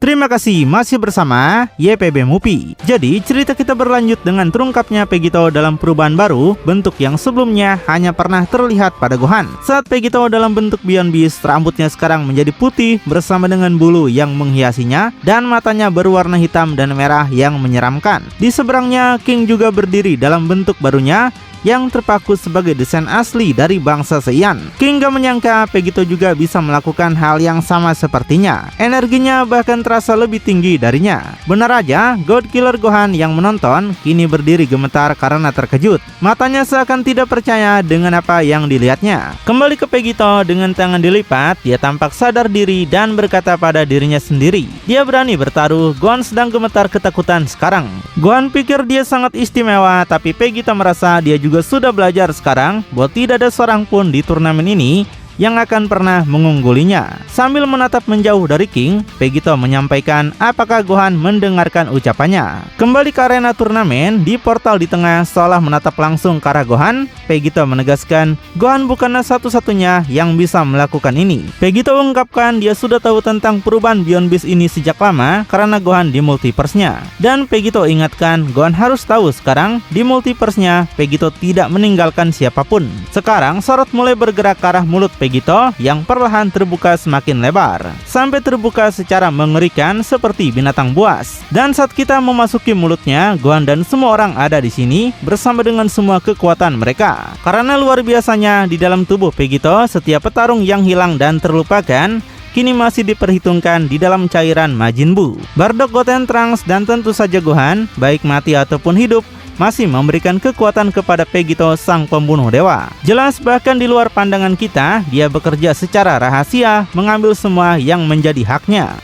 Terima kasih masih bersama YPB Movie. Jadi cerita kita berlanjut dengan terungkapnya Vegito dalam perubahan baru, bentuk yang sebelumnya hanya pernah terlihat pada Gohan. Saat Vegito dalam bentuk Beyond Beast, rambutnya sekarang menjadi putih bersama dengan bulu yang menghiasinya dan matanya berwarna hitam dan merah yang menyeramkan. Di seberangnya King juga berdiri dalam bentuk barunya yang terpaku sebagai desain asli dari bangsa Saiyan. King gak menyangka Vegito juga bisa melakukan hal yang sama sepertinya. Energinya bahkan terasa lebih tinggi darinya. Benar aja, God Killer Gohan yang menonton kini berdiri gemetar karena terkejut. Matanya seakan tidak percaya dengan apa yang dilihatnya. Kembali ke Vegito dengan tangan dilipat, dia tampak sadar diri dan berkata pada dirinya sendiri, dia berani bertaruh. Gohan sedang gemetar ketakutan sekarang. Gohan pikir dia sangat istimewa, tapi Vegito merasa dia juga sudah belajar sekarang bahwa tidak ada seorang pun di turnamen ini yang akan pernah mengunggulinya. Sambil menatap menjauh dari King, Vegito menyampaikan apakah Gohan mendengarkan ucapannya. Kembali ke arena turnamen, di portal di tengah seolah menatap langsung ke arah Gohan, Vegito menegaskan Gohan bukanlah satu-satunya yang bisa melakukan ini. Vegito mengungkapkan dia sudah tahu tentang perubahan Beyond Beast ini sejak lama karena Gohan di multiverse-nya. Dan Vegito ingatkan Gohan harus tahu sekarang di multiverse-nya Vegito tidak meninggalkan siapapun. Sekarang sorot mulai bergerak ke arah mulut Vegito yang perlahan terbuka semakin lebar sampai terbuka secara mengerikan seperti binatang buas. Dan saat kita memasuki mulutnya, Gohan dan semua orang ada di sini bersama dengan semua kekuatan mereka. Karena luar biasanya di dalam tubuh Vegito, setiap petarung yang hilang dan terlupakan kini masih diperhitungkan di dalam cairan Majin Buu. Bardock, Goten, Trunks, dan tentu saja Gohan, baik mati ataupun hidup, masih memberikan kekuatan kepada Vegito sang pembunuh dewa. Jelas bahkan di luar pandangan kita, dia bekerja secara rahasia mengambil semua yang menjadi haknya.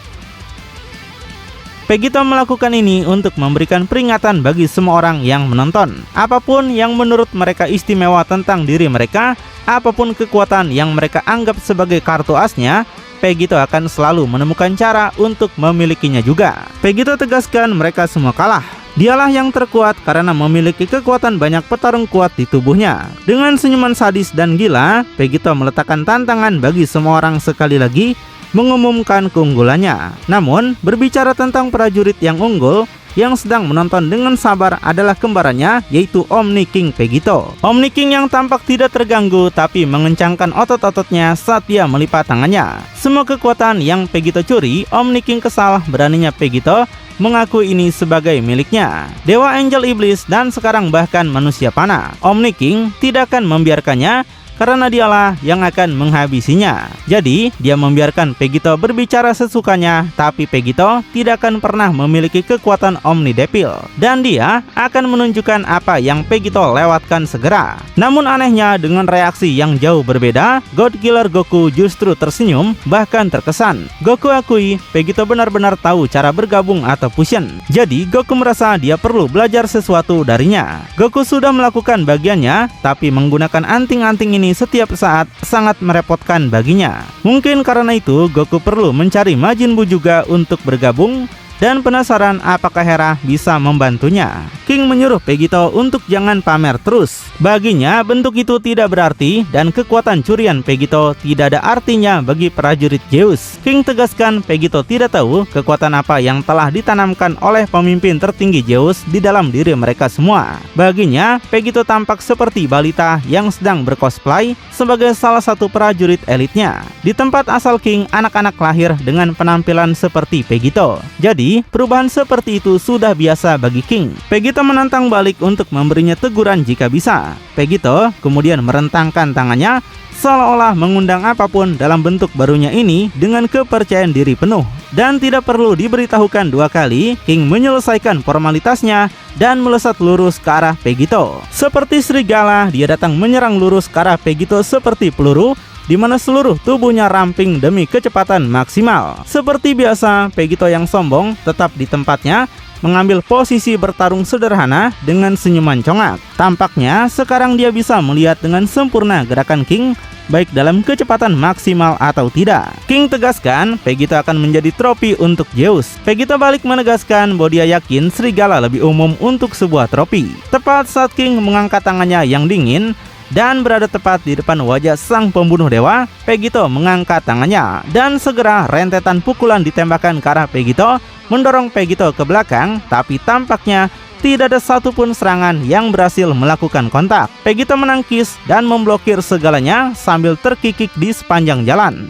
Vegito melakukan ini untuk memberikan peringatan bagi semua orang yang menonton. Apapun yang menurut mereka istimewa tentang diri mereka, apapun kekuatan yang mereka anggap sebagai kartu asnya, Vegito akan selalu menemukan cara untuk memilikinya juga. Vegito tegaskan mereka semua kalah. Dialah yang terkuat karena memiliki kekuatan banyak petarung kuat di tubuhnya. Dengan senyuman sadis dan gila, Vegito meletakkan tantangan bagi semua orang sekali lagi mengumumkan keunggulannya. Namun, berbicara tentang prajurit yang unggul, yang sedang menonton dengan sabar adalah kembarannya, yaitu Omni King Vegito. Omni King yang tampak tidak terganggu tapi mengencangkan otot-ototnya saat dia melipat tangannya. Semua kekuatan yang Vegito curi, Omni King kesal beraninya Vegito mengaku ini sebagai miliknya. Dewa Angel Iblis dan sekarang bahkan manusia panah, Omni King tidak akan membiarkannya karena dialah yang akan menghabisinya. Jadi, dia membiarkan Vegito berbicara sesukanya, tapi Vegito tidak akan pernah memiliki kekuatan Omni Devil. Dan dia akan menunjukkan apa yang Vegito lewatkan segera. Namun anehnya, dengan reaksi yang jauh berbeda, God Killer Goku justru tersenyum, bahkan terkesan. Goku akui, Vegito benar-benar tahu cara bergabung atau fusion. Jadi, Goku merasa dia perlu belajar sesuatu darinya. Goku sudah melakukan bagiannya, tapi menggunakan anting-anting ini setiap saat sangat merepotkan baginya. Mungkin karena itu Goku perlu mencari Majin Buu juga untuk bergabung dan penasaran apakah Hera bisa membantunya. King menyuruh Vegito untuk jangan pamer terus. Baginya bentuk itu tidak berarti dan kekuatan curian Vegito tidak ada artinya bagi prajurit Zeus. King tegaskan Vegito tidak tahu kekuatan apa yang telah ditanamkan oleh pemimpin tertinggi Zeus di dalam diri mereka semua. Baginya Vegito tampak seperti balita yang sedang bercosplay sebagai salah satu prajurit elitnya. Di tempat asal King, anak-anak lahir dengan penampilan seperti Vegito. Jadi perubahan seperti itu sudah biasa bagi King. Vegito menantang balik untuk memberinya teguran jika bisa. Vegito kemudian merentangkan tangannya seolah-olah mengundang apapun dalam bentuk barunya ini dengan kepercayaan diri penuh. Dan tidak perlu diberitahukan dua kali, King menyelesaikan formalitasnya dan melesat lurus ke arah Vegito. Seperti serigala, dia datang menyerang lurus ke arah Vegito seperti peluru, di mana seluruh tubuhnya ramping demi kecepatan maksimal. Seperti biasa, Vegito yang sombong tetap di tempatnya, mengambil posisi bertarung sederhana dengan senyuman congak. Tampaknya sekarang dia bisa melihat dengan sempurna gerakan King, baik dalam kecepatan maksimal atau tidak. King tegaskan Vegito akan menjadi trofi untuk Zeus. Vegito balik menegaskan bahwa dia yakin serigala lebih umum untuk sebuah trofi. Tepat saat King mengangkat tangannya yang dingin, dan berada tepat di depan wajah sang pembunuh dewa, Vegito mengangkat tangannya dan segera rentetan pukulan ditembakkan ke arah Vegito, mendorong Vegito ke belakang, tapi tampaknya tidak ada satupun serangan yang berhasil melakukan kontak. Vegito menangkis dan memblokir segalanya sambil terkikik di sepanjang jalan.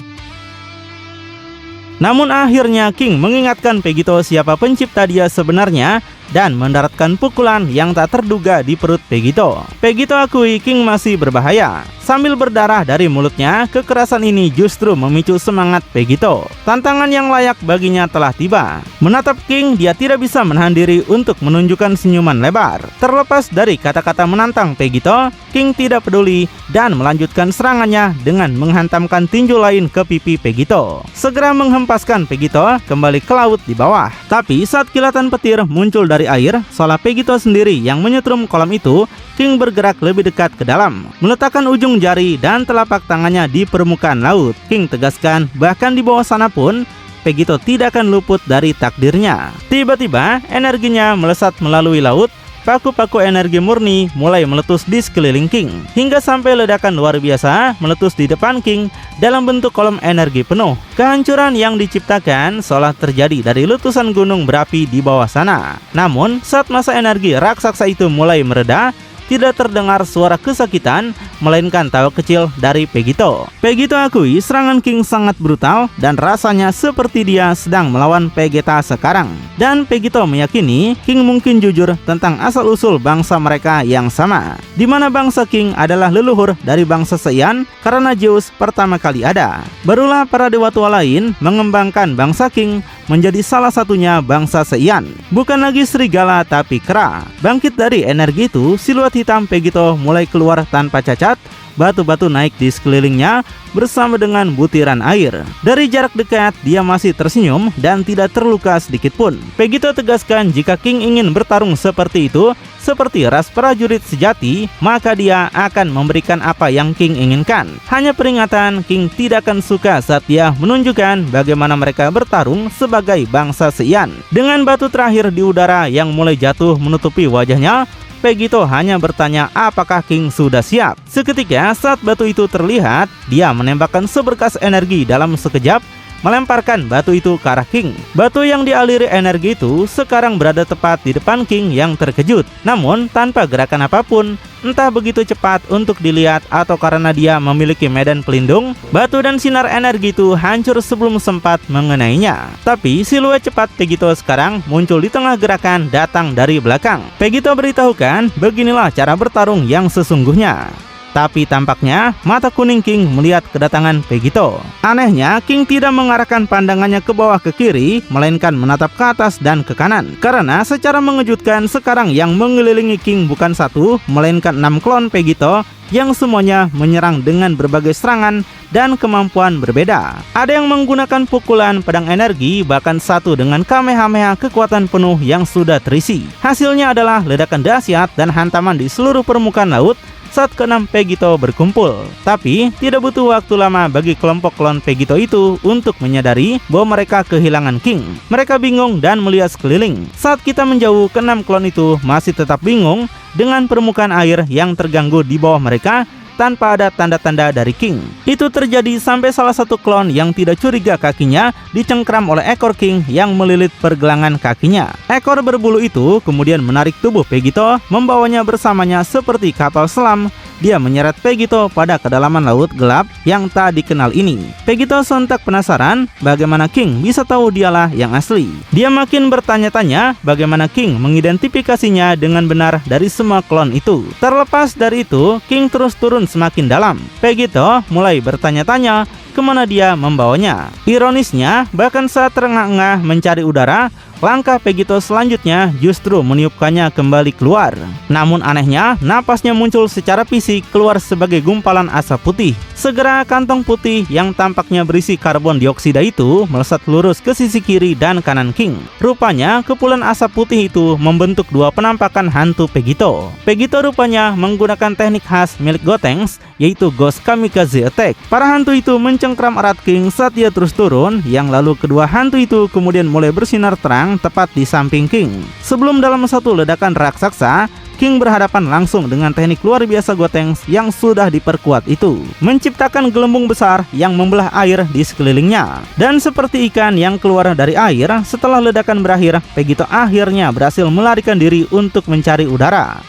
Namun akhirnya King mengingatkan Vegito siapa pencipta dia sebenarnya dan mendaratkan pukulan yang tak terduga di perut Vegito. Vegito akui King masih berbahaya. Sambil berdarah dari mulutnya, kekerasan ini justru memicu semangat Vegito. Tantangan yang layak baginya telah tiba. Menatap King, dia tidak bisa menahan diri untuk menunjukkan senyuman lebar. Terlepas dari kata-kata menantang Vegito, King tidak peduli dan melanjutkan serangannya dengan menghantamkan tinju lain ke pipi Vegito. Segera menghempaskan Vegito kembali ke laut di bawah. Tapi saat kilatan petir muncul dari air, seolah Vegito sendiri yang menyetrum kolam itu, King bergerak lebih dekat ke dalam, meletakkan ujung jari dan telapak tangannya di permukaan laut. King tegaskan, bahkan di bawah sana pun Vegito tidak akan luput dari takdirnya. Tiba-tiba energinya melesat melalui laut. Paku-paku energi murni mulai meletus di sekeliling King, hingga sampai ledakan luar biasa meletus di depan King dalam bentuk kolom energi penuh. Kehancuran yang diciptakan seolah terjadi dari letusan gunung berapi di bawah sana. Namun, saat masa energi raksasa itu mulai mereda, tidak terdengar suara kesakitan, melainkan tawa kecil dari Vegito. Vegito akui serangan King sangat brutal dan rasanya seperti dia sedang melawan Vegeta sekarang. Dan Vegito meyakini King mungkin jujur tentang asal-usul bangsa mereka yang sama, di mana bangsa King adalah leluhur dari bangsa Saiyan karena Zeus pertama kali ada. Barulah para dewa tua lain mengembangkan bangsa King menjadi salah satunya bangsa Saiyan. Bukan lagi serigala tapi kera. Bangkit dari energi itu, siluet hitam Vegito mulai keluar tanpa cacat. Batu-batu naik di sekelilingnya bersama dengan butiran air. Dari jarak dekat, dia masih tersenyum dan tidak terluka sedikitpun. Vegito tegaskan jika King ingin bertarung seperti itu, seperti ras prajurit sejati, maka dia akan memberikan apa yang King inginkan. Hanya peringatan, King tidak akan suka saat dia menunjukkan bagaimana mereka bertarung sebagai bangsa Saiyan. Dengan batu terakhir di udara yang mulai jatuh menutupi wajahnya, Vegito hanya bertanya apakah King sudah siap. Seketika saat batu itu terlihat, dia menembakkan seberkas energi dalam sekejap, melemparkan batu itu ke arah King. Batu yang dialiri energi itu sekarang berada tepat di depan King yang terkejut. Namun tanpa gerakan apapun, entah begitu cepat untuk dilihat atau karena dia memiliki medan pelindung, batu dan sinar energi itu hancur sebelum sempat mengenainya. Tapi siluet cepat Vegito sekarang muncul di tengah gerakan datang dari belakang. Vegito beritahukan, beginilah cara bertarung yang sesungguhnya. Tapi tampaknya mata kuning King melihat kedatangan Vegito. Anehnya, King tidak mengarahkan pandangannya ke bawah ke kiri, melainkan menatap ke atas dan ke kanan. Karena secara mengejutkan sekarang yang mengelilingi King bukan satu, melainkan 6 klon Vegito yang semuanya menyerang dengan berbagai serangan dan kemampuan berbeda. Ada yang menggunakan pukulan pedang energi, bahkan satu dengan Kamehameha kekuatan penuh yang sudah terisi. Hasilnya adalah ledakan dahsyat dan hantaman di seluruh permukaan laut saat ke-6 Vegito berkumpul. Tapi tidak butuh waktu lama bagi kelompok klon Vegito itu untuk menyadari bahwa mereka kehilangan King. Mereka bingung dan melihat sekeliling. Saat kita menjauh, ke-6 klon itu masih tetap bingung dengan permukaan air yang terganggu di bawah mereka tanpa ada tanda-tanda dari King. Itu terjadi sampai salah satu klon yang tidak curiga kakinya dicengkram oleh ekor King yang melilit pergelangan kakinya. Ekor berbulu itu kemudian menarik tubuh Vegito, membawanya bersamanya seperti kapal selam. Dia menyeret Vegito pada kedalaman laut gelap yang tak dikenal ini. Vegito sontak penasaran bagaimana King bisa tahu dialah yang asli. Dia makin bertanya-tanya bagaimana King mengidentifikasinya dengan benar dari semua klon itu. Terlepas dari itu, King terus turun semakin dalam. Vegito mulai bertanya-tanya kemana dia membawanya. Ironisnya, bahkan saat terengah-engah mencari udara, langkah Vegito selanjutnya justru meniupkannya kembali keluar. Namun anehnya, napasnya muncul secara fisik keluar sebagai gumpalan asap putih. Segera kantong putih yang tampaknya berisi karbon dioksida itu melesat lurus ke sisi kiri dan kanan King. Rupanya kepulan asap putih itu membentuk dua penampakan hantu Vegito. Vegito rupanya menggunakan teknik khas milik Gotenks, yaitu Ghost Kamikaze Attack. Para hantu itu mencengkram erat King saat dia terus turun, yang lalu kedua hantu itu kemudian mulai bersinar terang tepat di samping King. Sebelum dalam satu ledakan raksasa, King King berhadapan langsung dengan teknik luar biasa Gotenks yang sudah diperkuat itu, menciptakan gelembung besar yang membelah air di sekelilingnya. Dan seperti ikan yang keluar dari air, setelah ledakan berakhir, Vegito akhirnya berhasil melarikan diri untuk mencari udara.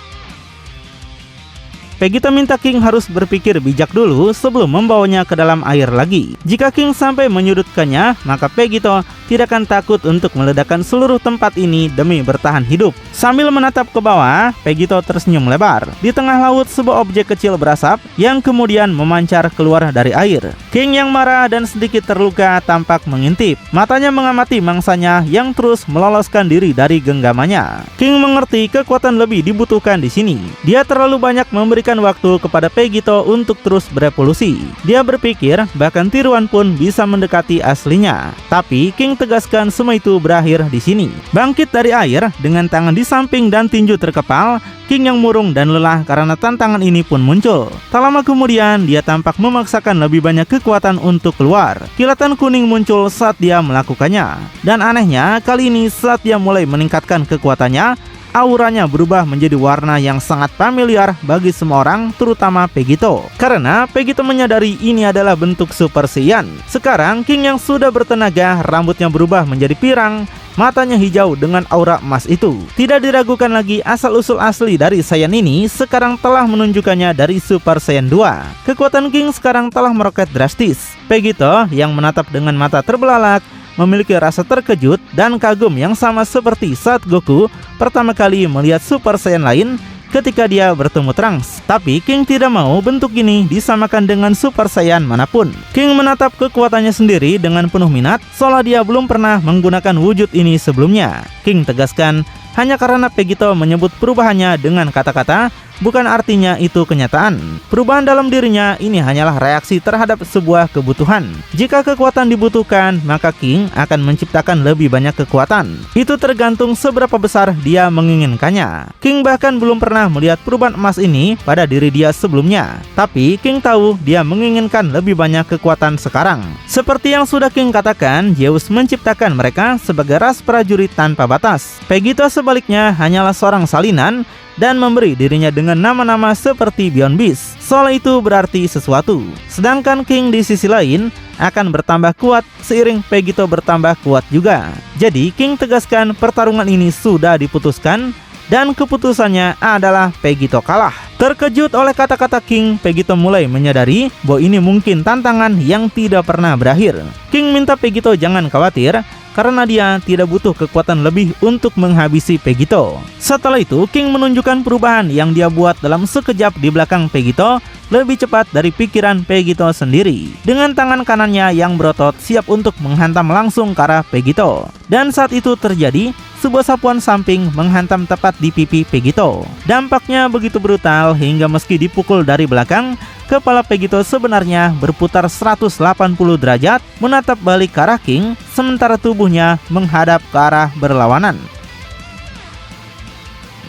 Vegito minta King harus berpikir bijak dulu sebelum membawanya ke dalam air lagi. Jika King sampai menyudutkannya, maka Vegito tidak akan takut untuk meledakkan seluruh tempat ini demi bertahan hidup. Sambil menatap ke bawah, Vegito tersenyum lebar. Di tengah laut, sebuah objek kecil berasap yang kemudian memancar keluar dari air. King yang marah dan sedikit terluka tampak mengintip. Matanya mengamati mangsanya yang terus meloloskan diri dari genggamannya. King mengerti kekuatan lebih dibutuhkan di sini. Dia terlalu banyak memberikan waktu kepada Vegito untuk terus berevolusi. Dia berpikir bahkan tiruan pun bisa mendekati aslinya. Tapi King tegaskan semua itu berakhir di sini. Bangkit dari air dengan tangan di samping dan tinju terkepal, King yang murung dan lelah karena tantangan ini pun muncul. Tak lama kemudian, dia tampak memaksakan lebih banyak kekuatan untuk keluar. Kilatan kuning muncul saat dia melakukannya. Dan anehnya, kali ini saat dia mulai meningkatkan kekuatannya, auranya berubah menjadi warna yang sangat familiar bagi semua orang, terutama Vegito. Karena Vegito menyadari ini adalah bentuk Super Saiyan. Sekarang King yang sudah bertenaga, rambutnya berubah menjadi pirang, matanya hijau dengan aura emas itu. Tidak diragukan lagi, asal-usul asli dari Saiyan ini sekarang telah menunjukkannya dari Super Saiyan 2. Kekuatan King sekarang telah meroket drastis. Vegito yang menatap dengan mata terbelalak memiliki rasa terkejut dan kagum yang sama seperti saat Goku pertama kali melihat Super Saiyan lain ketika dia bertemu Trunks. Tapi King tidak mau bentuk ini disamakan dengan Super Saiyan manapun. King menatap kekuatannya sendiri dengan penuh minat, seolah dia belum pernah menggunakan wujud ini sebelumnya. King tegaskan, hanya karena Vegito menyebut perubahannya dengan kata-kata, bukan artinya itu kenyataan. Perubahan dalam dirinya ini hanyalah reaksi terhadap sebuah kebutuhan. Jika kekuatan dibutuhkan, maka King akan menciptakan lebih banyak kekuatan. Itu tergantung seberapa besar dia menginginkannya. King bahkan belum pernah melihat perubahan emas ini pada diri dia sebelumnya. Tapi King tahu dia menginginkan lebih banyak kekuatan sekarang. Seperti yang sudah King katakan, Zeus menciptakan mereka sebagai ras prajurit tanpa batas. Vegito sebaliknya hanyalah seorang salinan dan memberi dirinya dengan nama-nama seperti Beyond Beast. Soal itu berarti sesuatu. Sedangkan King di sisi lain akan bertambah kuat seiring Vegito bertambah kuat juga. Jadi King tegaskan pertarungan ini sudah diputuskan dan keputusannya adalah Vegito kalah. Terkejut oleh kata-kata King, Vegito mulai menyadari bahwa ini mungkin tantangan yang tidak pernah berakhir. King minta Vegito jangan khawatir, karena dia tidak butuh kekuatan lebih untuk menghabisi Vegito. Setelah itu, King menunjukkan perubahan yang dia buat dalam sekejap di belakang Vegito lebih cepat dari pikiran Vegito sendiri. Dengan tangan kanannya yang berotot siap untuk menghantam langsung ke arah Vegito. Dan saat itu terjadi, sebuah sapuan samping menghantam tepat di pipi Vegito. Dampaknya begitu brutal hingga meski dipukul dari belakang, kepala Vegito sebenarnya berputar 180 derajat menatap balik ke arah King, sementara tubuhnya menghadap ke arah berlawanan.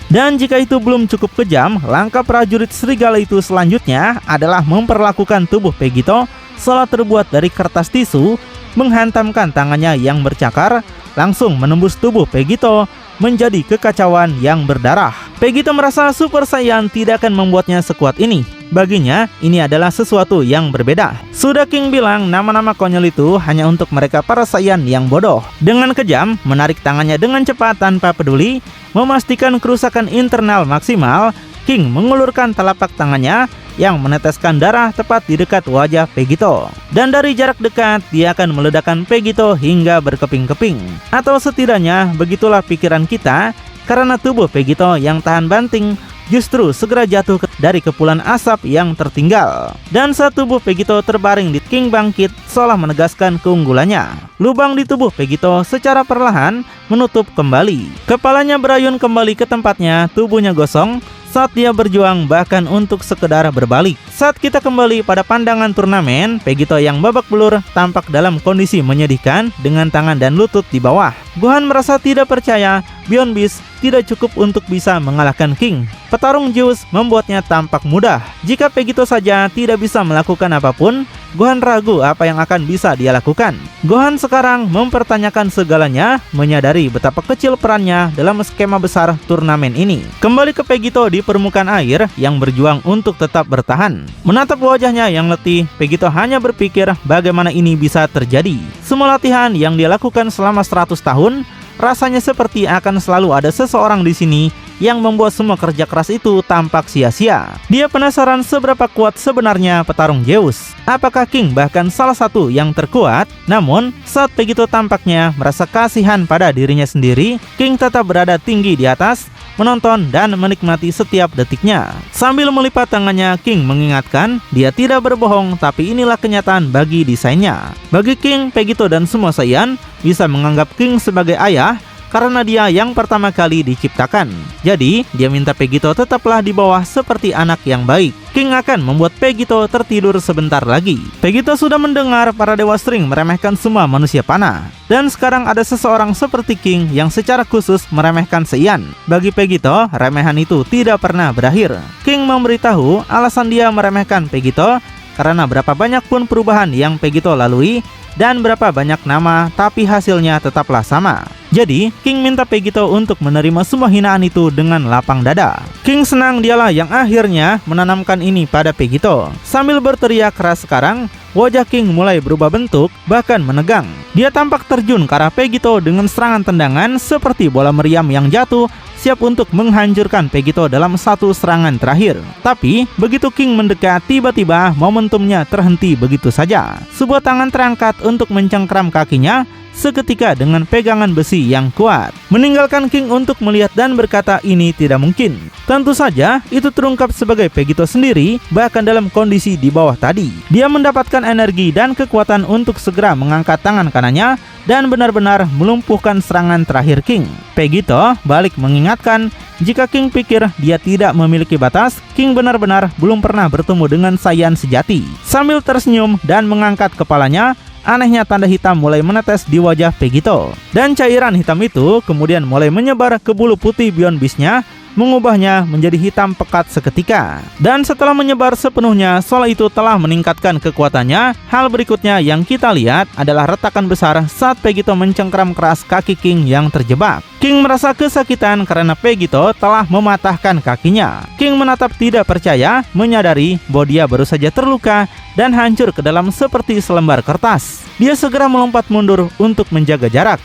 Dan jika itu belum cukup kejam, langkah prajurit serigala itu selanjutnya adalah memperlakukan tubuh Vegito seolah terbuat dari kertas tisu, menghantamkan tangannya yang bercakar langsung menembus tubuh Vegito menjadi kekacauan yang berdarah. Vegito merasa Super Saiyan tidak akan membuatnya sekuat ini. Baginya, ini adalah sesuatu yang berbeda. Sudah King bilang nama-nama konyol itu hanya untuk mereka para Saiyan yang bodoh. Dengan kejam, menarik tangannya dengan cepat tanpa peduli, memastikan kerusakan internal maksimal, King mengulurkan telapak tangannya yang meneteskan darah tepat di dekat wajah Vegito. Dan dari jarak dekat, dia akan meledakkan Vegito hingga berkeping-keping. Atau setidaknya, begitulah pikiran kita, karena tubuh Vegito yang tahan banting justru segera jatuh dari kepulan asap yang tertinggal. Dan saat tubuh Vegito terbaring di King bangkit seolah menegaskan keunggulannya. Lubang di tubuh Vegito secara perlahan menutup kembali. Kepalanya berayun kembali ke tempatnya, tubuhnya gosong saat dia berjuang bahkan untuk sekedar berbalik. Saat kita kembali pada pandangan turnamen, Vegito yang babak belur tampak dalam kondisi menyedihkan dengan tangan dan lutut di bawah. Gohan merasa tidak percaya Beyond Beast tidak cukup untuk bisa mengalahkan King. Petarung Zeus membuatnya tampak mudah. Jika Vegito saja tidak bisa melakukan apapun, Gohan ragu apa yang akan bisa dia lakukan. Gohan sekarang mempertanyakan segalanya, menyadari betapa kecil perannya dalam skema besar turnamen ini. Kembali ke Vegito di permukaan air yang berjuang untuk tetap bertahan. Menatap wajahnya yang letih, Vegito hanya berpikir bagaimana ini bisa terjadi. Semua latihan yang dia lakukan selama 100 tahun, rasanya seperti akan selalu ada seseorang di sini yang membuat semua kerja keras itu tampak sia-sia. Dia penasaran seberapa kuat sebenarnya petarung Zeus. Apakah King bahkan salah satu yang terkuat? Namun, saat Vegito tampaknya merasa kasihan pada dirinya sendiri, King tetap berada tinggi di atas, menonton dan menikmati setiap detiknya. Sambil melipat tangannya, King mengingatkan dia tidak berbohong, tapi inilah kenyataan bagi desainnya. Bagi King, Vegito dan semua Saiyan bisa menganggap King sebagai ayah karena dia yang pertama kali diciptakan. Jadi, dia minta Vegito tetaplah di bawah seperti anak yang baik. King akan membuat Vegito tertidur sebentar lagi. Vegito sudah mendengar para dewa sering meremehkan semua manusia panah. Dan sekarang ada seseorang seperti King yang secara khusus meremehkan Saiyan. Bagi Vegito, remehan itu tidak pernah berakhir. King memberitahu alasan dia meremehkan Vegito karena berapa banyak pun perubahan yang Vegito lalui dan berapa banyak nama, tapi hasilnya tetaplah sama. Jadi, King minta Vegito untuk menerima semua hinaan itu dengan lapang dada. King senang dialah yang akhirnya menanamkan ini pada Vegito. Sambil berteriak keras sekarang, wajah King mulai berubah bentuk, bahkan menegang. Dia tampak terjun ke arah Vegito dengan serangan tendangan seperti bola meriam yang jatuh, siap untuk menghancurkan Vegito dalam satu serangan terakhir. Tapi, begitu King mendekat, tiba-tiba momentumnya terhenti begitu saja. Sebuah tangan terangkat untuk mencengkram kakinya, seketika dengan pegangan besi yang kuat, meninggalkan King untuk melihat dan berkata ini tidak mungkin. Tentu saja itu terungkap sebagai Vegito sendiri, bahkan dalam kondisi di bawah tadi. Dia mendapatkan energi dan kekuatan untuk segera mengangkat tangan kanannya dan benar-benar melumpuhkan serangan terakhir King. Vegito balik mengingatkan jika King pikir dia tidak memiliki batas, King benar-benar belum pernah bertemu dengan Saiyan sejati. Sambil tersenyum dan mengangkat kepalanya, anehnya tanda hitam mulai menetes di wajah Vegito. Dan cairan hitam itu kemudian mulai menyebar ke bulu putih Beyond Beast-nya, mengubahnya menjadi hitam pekat seketika. Dan setelah menyebar sepenuhnya, soal itu telah meningkatkan kekuatannya. Hal berikutnya yang kita lihat adalah retakan besar saat Vegito mencengkram keras kaki King yang terjebak. King merasa kesakitan karena Vegito telah mematahkan kakinya. King menatap tidak percaya, menyadari bahwa dia baru saja terluka dan hancur ke dalam seperti selembar kertas. Dia segera melompat mundur untuk menjaga jarak.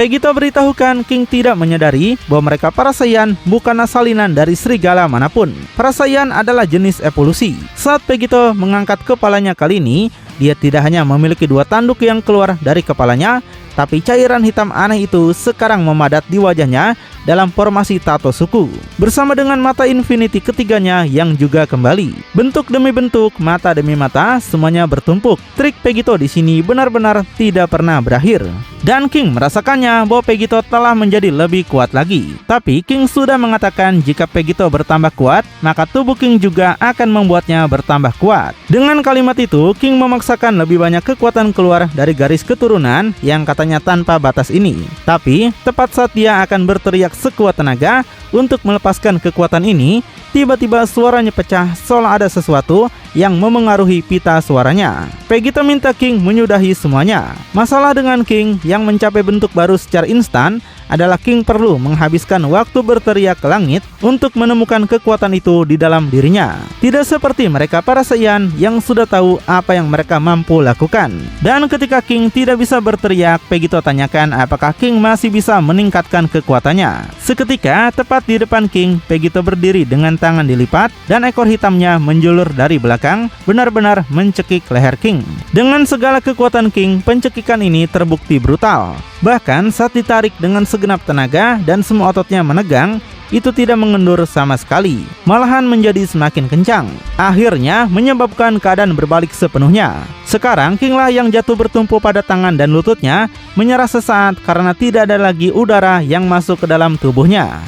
Vegito beritahukan King tidak menyadari bahwa mereka para Saiyan bukanlah salinan dari serigala manapun. Para Saiyan adalah jenis evolusi. Saat Vegito mengangkat kepalanya kali ini, dia tidak hanya memiliki dua tanduk yang keluar dari kepalanya, tapi cairan hitam aneh itu sekarang memadat di wajahnya dalam formasi tato suku. Bersama dengan mata infinity ketiganya yang juga kembali. Bentuk demi bentuk, mata demi mata, semuanya bertumpuk. Trik Vegito di sini benar-benar tidak pernah berakhir. Dan King merasakannya bahwa Vegito telah menjadi lebih kuat lagi. Tapi King sudah mengatakan jika Vegito bertambah kuat, maka tubuh King juga akan membuatnya bertambah kuat. Dengan kalimat itu, King memaksakan lebih banyak kekuatan keluar dari garis keturunan yang katanya tanpa batas ini. Tapi, tepat saat dia akan berteriak sekuat tenaga untuk melepaskan kekuatan ini, tiba-tiba suaranya pecah seolah ada sesuatu yang memengaruhi pita suaranya. Vegito minta King menyudahi semuanya. Masalah dengan King yang mencapai bentuk baru secara instan adalah King perlu menghabiskan waktu berteriak ke langit untuk menemukan kekuatan itu di dalam dirinya. Tidak seperti mereka para Saiyan yang sudah tahu apa yang mereka mampu lakukan. Dan ketika King tidak bisa berteriak, Vegito tanyakan apakah King masih bisa meningkatkan kekuatannya. Seketika tepat di depan King, Vegito berdiri dengan tangan dilipat dan ekor hitamnya menjulur dari belakang, benar-benar mencekik leher King. Dengan segala kekuatan King, pencekikan ini terbukti brutal. Bahkan saat ditarik dengan segenap tenaga dan semua ototnya menegang, itu tidak mengendur sama sekali, malahan menjadi semakin kencang. Akhirnya menyebabkan keadaan berbalik sepenuhnya. Sekarang King lah yang jatuh bertumpu pada tangan dan lututnya, menyerah sesaat karena tidak ada lagi udara yang masuk ke dalam tubuhnya.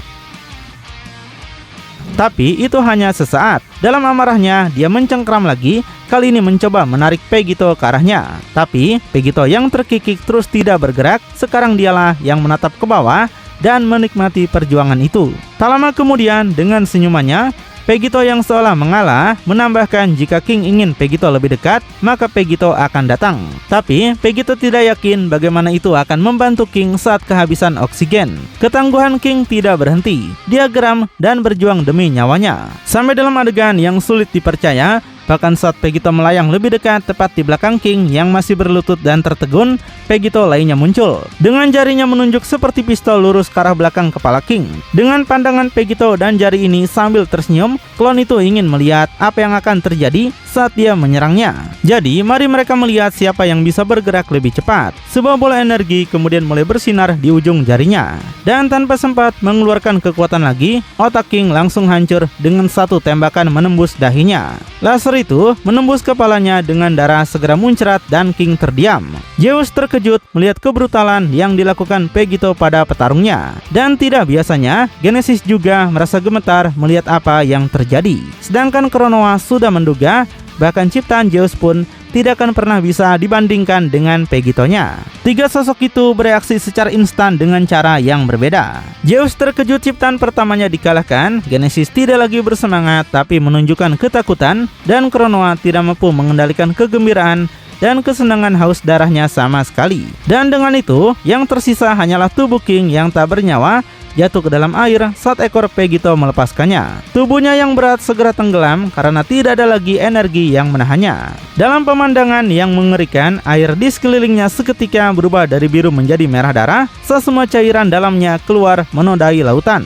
Tapi itu hanya sesaat. Dalam amarahnya, dia mencengkram lagi, kali ini mencoba menarik Pegito ke arahnya. Tapi Pegito yang terkikik terus tidak bergerak. Sekarang dialah yang menatap ke bawah dan menikmati perjuangan itu. Tak lama kemudian, dengan senyumannya, Pegito yang seolah mengalah menambahkan jika King ingin Pegito lebih dekat, maka Pegito akan datang. Tapi Pegito tidak yakin bagaimana itu akan membantu King saat kehabisan oksigen. Ketangguhan King tidak berhenti. Dia geram dan berjuang demi nyawanya. Sampai dalam adegan yang sulit dipercaya, bahkan saat Pegito melayang lebih dekat tepat di belakang King yang masih berlutut dan tertegun, Pegito lainnya muncul. Dengan jarinya menunjuk seperti pistol lurus ke arah belakang kepala King. Dengan pandangan Pegito dan jari ini sambil tersenyum, klon itu ingin melihat apa yang akan terjadi saat dia menyerangnya. Jadi, mari mereka melihat siapa yang bisa bergerak lebih cepat. Sebuah bola energi kemudian mulai bersinar di ujung jarinya. Dan tanpa sempat mengeluarkan kekuatan lagi, otak King langsung hancur dengan satu tembakan menembus dahinya. Laser itu menembus kepalanya dengan darah segera muncrat dan King terdiam. Zeus terkejut melihat kebrutalan yang dilakukan Pegito pada petarungnya. Dan tidak biasanya, Genesis juga merasa gemetar melihat apa yang terjadi. Sedangkan Kronoa sudah menduga bahkan ciptaan Zeus pun tidak akan pernah bisa dibandingkan dengan Pegitonya. Tiga sosok itu bereaksi secara instan dengan cara yang berbeda. Zeus terkejut ciptaan pertamanya dikalahkan, Genesis tidak lagi bersemangat tapi menunjukkan ketakutan, dan Kronoa tidak mampu mengendalikan kegembiraan dan kesenangan haus darahnya sama sekali. Dan dengan itu, yang tersisa hanyalah tubuh King yang tak bernyawa jatuh ke dalam air saat ekor Pegito melepaskannya. Tubuhnya yang berat segera tenggelam karena tidak ada lagi energi yang menahannya. Dalam pemandangan yang mengerikan, air di sekelilingnya seketika berubah dari biru menjadi merah darah, semua cairan dalamnya keluar menodai lautan.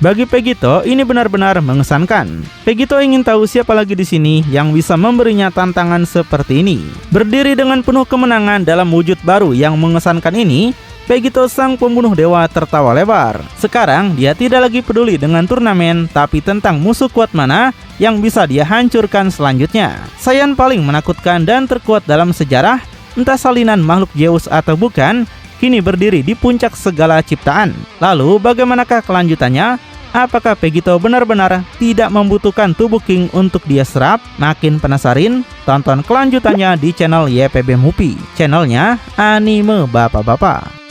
Bagi Pegito, ini benar-benar mengesankan. Pegito ingin tahu siapa lagi di sini yang bisa memberinya tantangan seperti ini. Berdiri dengan penuh kemenangan dalam wujud baru yang mengesankan ini, Pegito sang pembunuh dewa tertawa lebar. Sekarang dia tidak lagi peduli dengan turnamen, tapi tentang musuh kuat mana yang bisa dia hancurkan selanjutnya. Saiyan paling menakutkan dan terkuat dalam sejarah, entah salinan makhluk Zeus atau bukan, kini berdiri di puncak segala ciptaan. Lalu bagaimanakah kelanjutannya? Apakah Pegito benar-benar tidak membutuhkan tubuh King untuk dia serap? Makin penasaran? Tonton kelanjutannya di channel YPB Movie, channelnya anime bapak-bapak.